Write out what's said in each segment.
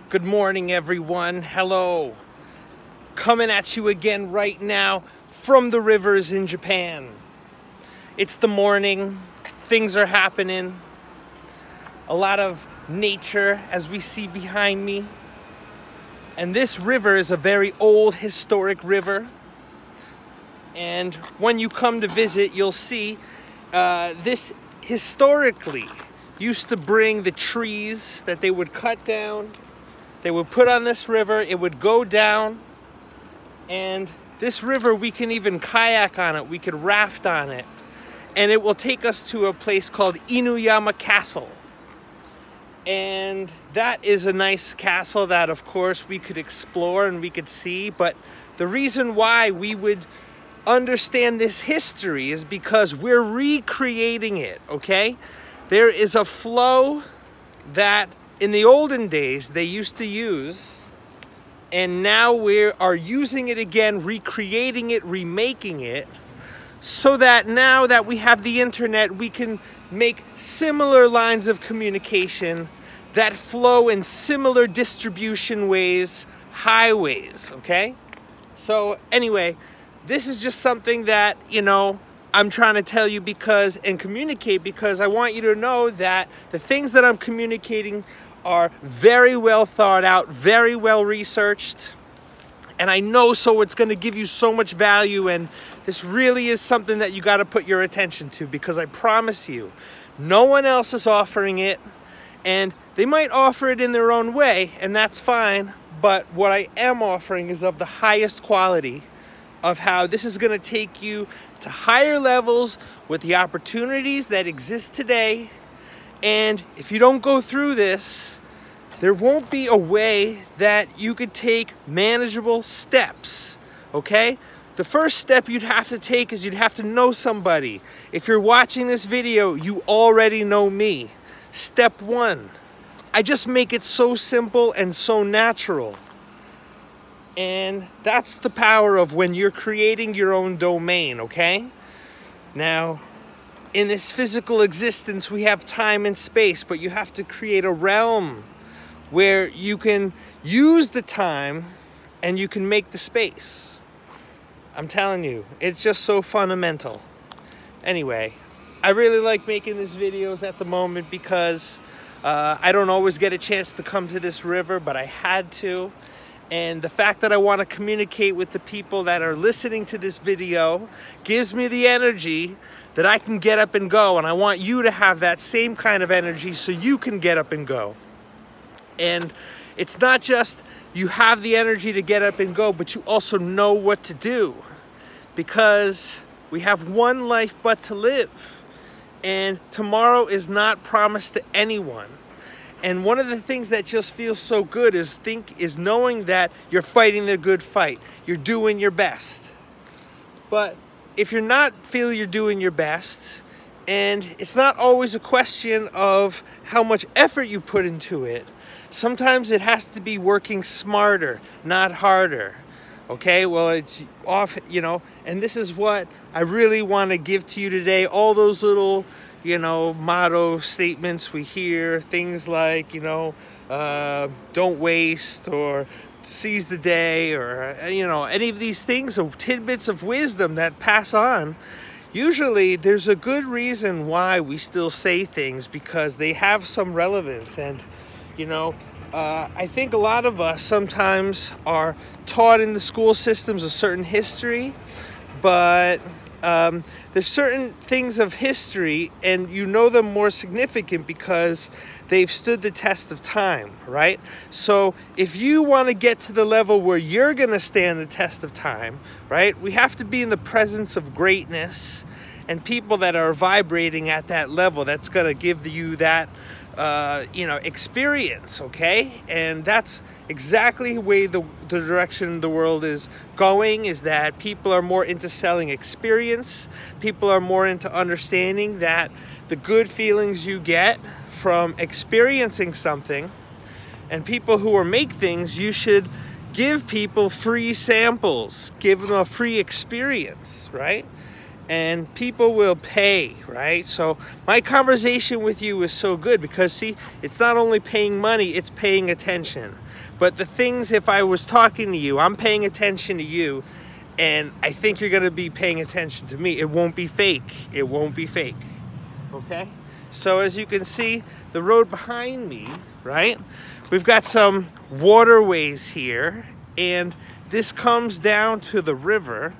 Good morning, everyone. Hello. Coming at you again right now from the rivers in Japan. It's the morning. Things are happening. A lot of nature as we see behind me. And this river is a very old historic river. And when you come to visit, you'll see this historically used to bring the trees that they would cut down. They would put on this river, it would go down, and this river, we can even kayak on it, we could raft on it, and it will take us to a place called Inuyama Castle. And that is a nice castle that, of course, we could explore and we could see, but the reason why we would understand this history is because we're recreating it, okay? There is a flow that in the olden days they used to use, and now we are using it again, recreating it, remaking it, so that now that we have the internet, we can make similar lines of communication that flow in similar distribution ways, highways, okay? So anyway, this is just something that, you know, I'm trying to tell you and communicate because I want you to know that the things that I'm communicating are very well thought out, very well researched, and I know so it's going to give you so much value, and this really is something that you got to put your attention to, because I promise you, no one else is offering it, and they might offer it in their own way, and that's fine, but what I am offering is of the highest quality of how this is going to take you to higher levels with the opportunities that exist today. And if you don't go through this, there won't be a way that you could take manageable steps, okay? The first step you'd have to take is you'd have to know somebody. If you're watching this video, you already know me. Step one, I just make it so simple and so natural. And that's the power of when you're creating your own domain, okay? Now, in this physical existence, we have time and space, but you have to create a realm where you can use the time and you can make the space. I'm telling you, it's just so fundamental. Anyway, I really like making these videos at the moment because I don't always get a chance to come to this river, but I had to. And the fact that I want to communicate with the people that are listening to this video gives me the energy that I can get up and go. And I want you to have that same kind of energy so you can get up and go. And it's not just you have the energy to get up and go, but you also know what to do. Because we have one life but to live. And tomorrow is not promised to anyone. And one of the things that just feels so good is knowing that you're fighting the good fight. You're doing your best. But if you're not feeling you're doing your best, and it's not always a question of how much effort you put into it, sometimes it has to be working smarter, not harder. Okay, well, it's off, you know, and this is what I really want to give to you today. All those little, you know, motto statements we hear, things like, you know, don't waste, or seize the day, or, you know, any of these things, or tidbits of wisdom that pass on. Usually there's a good reason why we still say things, because they have some relevance. And, you know, I think a lot of us sometimes are taught in the school systems a certain history, but there's certain things of history and you know them more significant because they've stood the test of time, right? So if you want to get to the level where you're going to stand the test of time, right, we have to be in the presence of greatness and people that are vibrating at that level. That's going to give you that you know, experience, okay? And that's exactly the way the direction the world is going, is that people are more into selling experience. People are more into understanding that the good feelings you get from experiencing something, and people who make things, you should give people free samples, give them a free experience, right? and people will pay, right? So my conversation with you is so good because, see, it's not only paying money, it's paying attention. But the things, if I was talking to you, I'm paying attention to you, and I think you're gonna be paying attention to me. It won't be fake. It won't be fake, okay? So as you can see, the road behind me, right? We've got some waterways here, and this comes down to the river.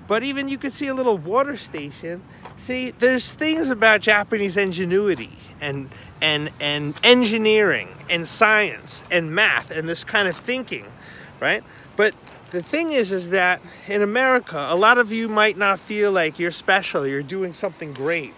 But even you can see a little water station. See, there's things about Japanese ingenuity and engineering and science and math and this kind of thinking, right? But the thing is that in America, a lot of you might not feel like you're special, you're doing something great.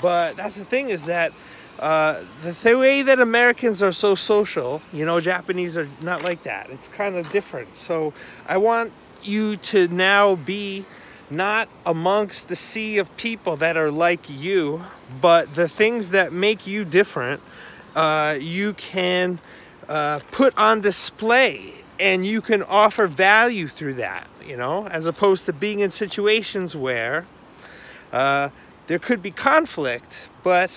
But that's the thing, is that the way that Americans are so social, you know, Japanese are not like that. It's kind of different. So I want you to now be not amongst the sea of people that are like you, but the things that make you different, you can put on display, and you can offer value through that, you know, as opposed to being in situations where there could be conflict. But,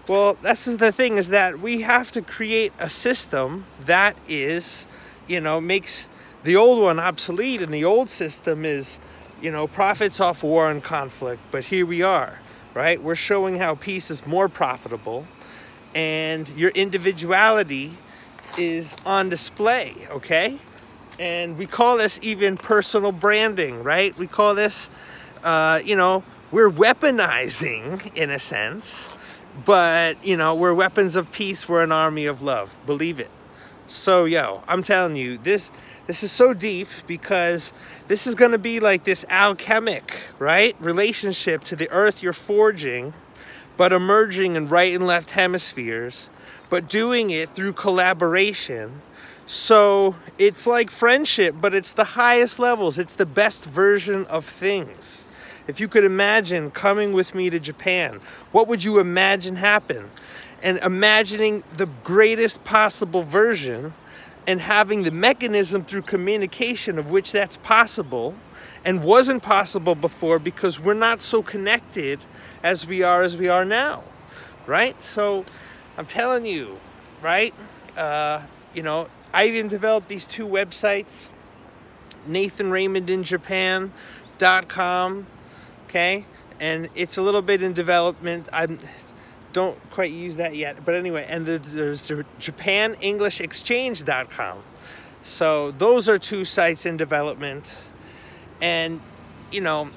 well, that's the thing, is that we have to create a system that is, you know, makes the old one obsolete, and the old system is, you know, profits off war and conflict. But here we are, right? We're showing how peace is more profitable, and your individuality is on display, okay? And we call this even personal branding, right? We call this, you know, we're weaponizing in a sense, but, you know, we're weapons of peace. We're an army of love. Believe it. So, yo, I'm telling you, this is so deep, because this is going to be like this alchemic, right, relationship to the earth you're forging, but emerging in right and left hemispheres, but doing it through collaboration. So it's like friendship, but it's the highest levels. It's the best version of things. If you could imagine coming with me to Japan, what would you imagine happen? And imagining the greatest possible version, and having the mechanism through communication of which that's possible, and wasn't possible before because we're not so connected as we are now, right? So I'm telling you, right? You know, I even developed these two websites, NathanRaymondInJapan.com, okay? And it's a little bit in development. I don't quite use that yet, but anyway, and there's JapanEnglishExchange.com. So those are two sites in development. And, you know,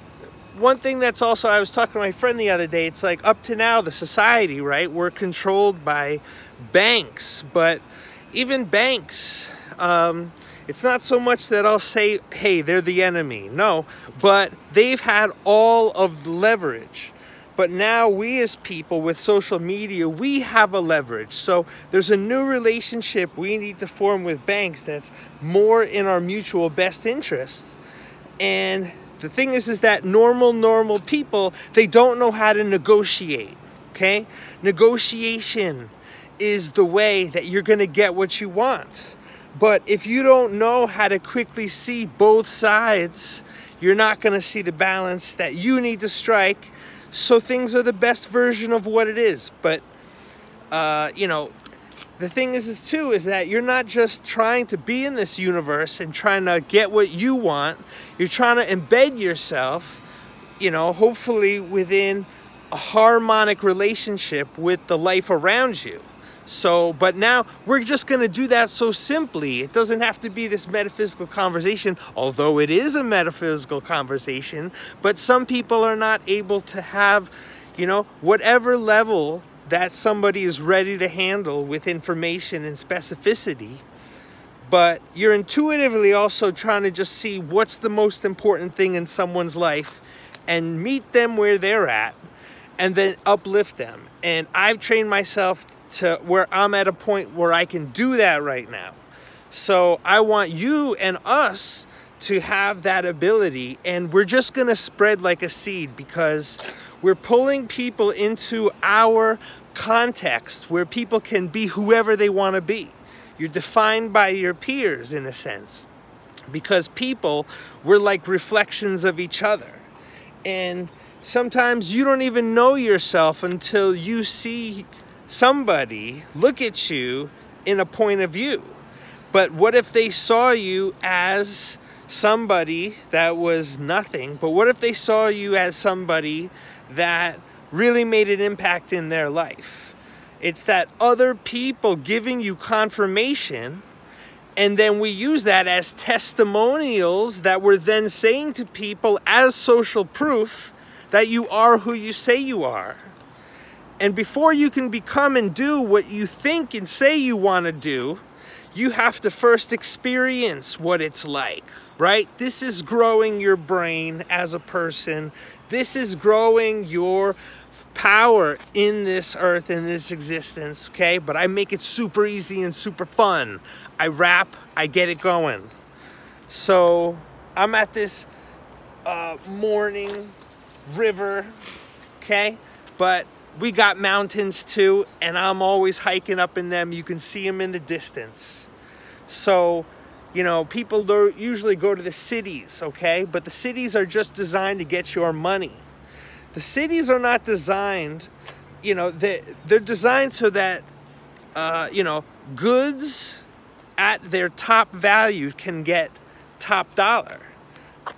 one thing that's also, I was talking to my friend the other day, it's like, up to now, the society, right, we're controlled by banks. But even banks, it's not so much that I'll say, hey, they're the enemy. No, but they've had all of the leverage. But now we as people with social media, we have a leverage. So there's a new relationship we need to form with banks that's more in our mutual best interests. And the thing is that normal people, they don't know how to negotiate, okay? Negotiation is the way that you're gonna get what you want. But if you don't know how to quickly see both sides, you're not gonna see the balance that you need to strike, so things are the best version of what it is. But, you know, the thing is too, is that you're not just trying to be in this universe and trying to get what you want. You're trying to embed yourself, you know, hopefully within a harmonic relationship with the life around you. So, but now we're just going to do that so simply. It doesn't have to be this metaphysical conversation, although it is a metaphysical conversation. But some people are not able to have, you know, whatever level that somebody is ready to handle with information and specificity. But you're intuitively also trying to just see what's the most important thing in someone's life and meet them where they're at and then uplift them. And I've trained myself to where I'm at a point where I can do that right now. So I want you and us to have that ability, and we're just gonna spread like a seed, because we're pulling people into our context where people can be whoever they want to be. You're defined by your peers in a sense, because people, we're like reflections of each other. And sometimes you don't even know yourself until you see somebody look at you in a point of view. But what if they saw you as somebody that was nothing? But what if they saw you as somebody that really made an impact in their life? It's that other people giving you confirmation, and then we use that as testimonials that we're then saying to people as social proof that you are who you say you are. And before you can become and do what you think and say you want to do, you have to first experience what it's like, right? This is growing your brain as a person. This is growing your power in this earth, in this existence, okay? But I make it super easy and super fun. I rap, I get it going. So I'm at this morning river, okay? But we got mountains too, and I'm always hiking up in them. You can see them in the distance. So, you know, people usually go to the cities, okay? But the cities are just designed to get your money. The cities are not designed, you know, they're designed so that, you know, goods at their top value can get top dollar.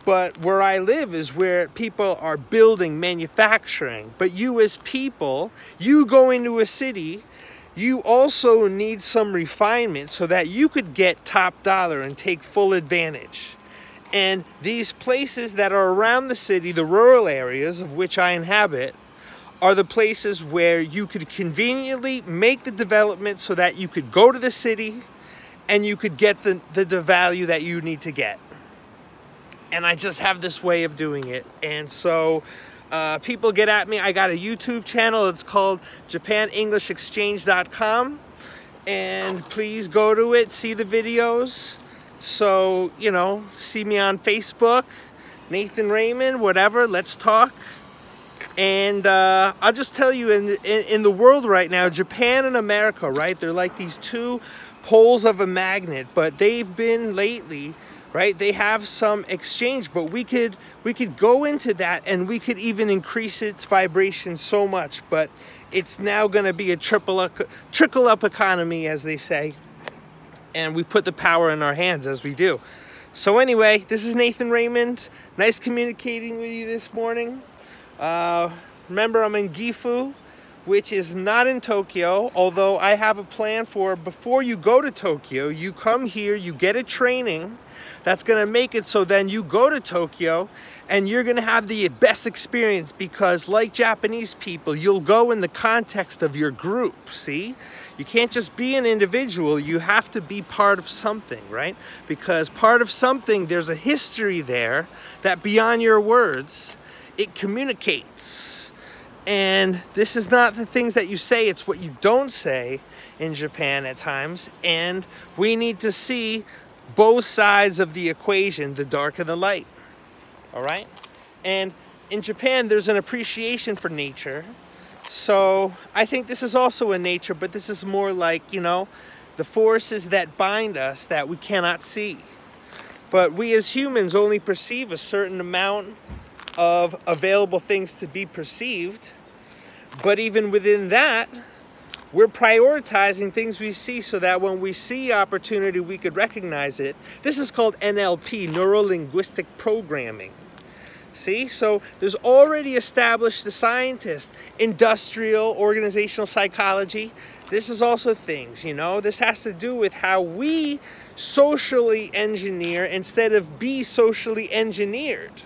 But where I live is where people are building, manufacturing. But you as people, you go into a city, you also need some refinement so that you could get top dollar and take full advantage. And these places that are around the city, the rural areas of which I inhabit, are the places where you could conveniently make the development so that you could go to the city and you could get the value that you need to get. And I just have this way of doing it. And so people get at me. I got a YouTube channel. It's called JapanEnglishExchange.com. And please go to it, see the videos. So, you know, see me on Facebook, Nathan Raymond, whatever, let's talk. And I'll just tell you, in the world right now, Japan and America, right? They're like these two poles of a magnet, but they've been lately, right? They have some exchange, but we could go into that and we could even increase its vibration so much, but it's now going to be a trickle-up economy, as they say. And we put the power in our hands as we do. So anyway, this is Nathan Raymond. Nice communicating with you this morning. Remember, I'm in Gifu, which is not in Tokyo, although I have a plan for before you go to Tokyo, you come here, you get a training that's going to make it so then you go to Tokyo and you're going to have the best experience, because like Japanese people, you'll go in the context of your group, see? You can't just be an individual, you have to be part of something, right? Because part of something, there's a history there that beyond your words, it communicates. And this is not the things that you say, it's what you don't say in Japan at times. And we need to see both sides of the equation, the dark and the light. All right? And in Japan, there's an appreciation for nature. So I think this is also in nature, but this is more like, you know, the forces that bind us that we cannot see. But we as humans only perceive a certain amount of available things to be perceived. But even within that, we're prioritizing things we see so that when we see opportunity, we could recognize it. This is called NLP, Neuro-Linguistic Programming. See, so there's already established the scientist, industrial, organizational psychology. This is also things, you know, this has to do with how we socially engineer instead of be socially engineered.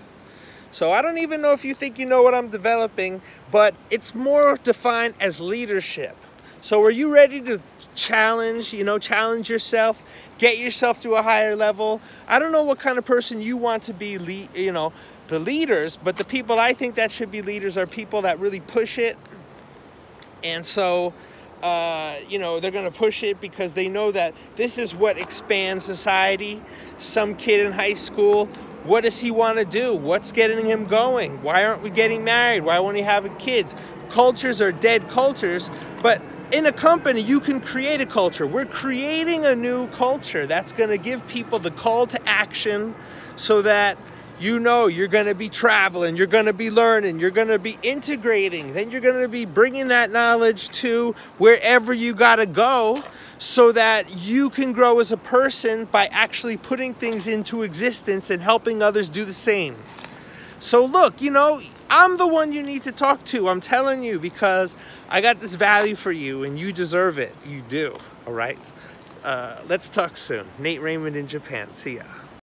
So I don't even know if you think you know what I'm developing, but it's more defined as leadership. So are you ready to challenge, you know, challenge yourself, get yourself to a higher level? I don't know what kind of person you want to be, you know, the leaders, but the people I think that should be leaders are people that really push it. And so, you know, they're going to push it because they know that this is what expands society. Some kid in high school, what does he want to do? What's getting him going? Why aren't we getting married? Why won't he have kids? Cultures are dead cultures, but in a company, you can create a culture. We're creating a new culture that's going to give people the call to action so that you know you're going to be traveling, you're going to be learning, you're going to be integrating, then you're going to be bringing that knowledge to wherever you got to go, so that you can grow as a person by actually putting things into existence and helping others do the same. So look, you know, I'm the one you need to talk to. I'm telling you, because I got this value for you and you deserve it. You do. All right. Let's talk soon. Nate Raymond in Japan. See ya.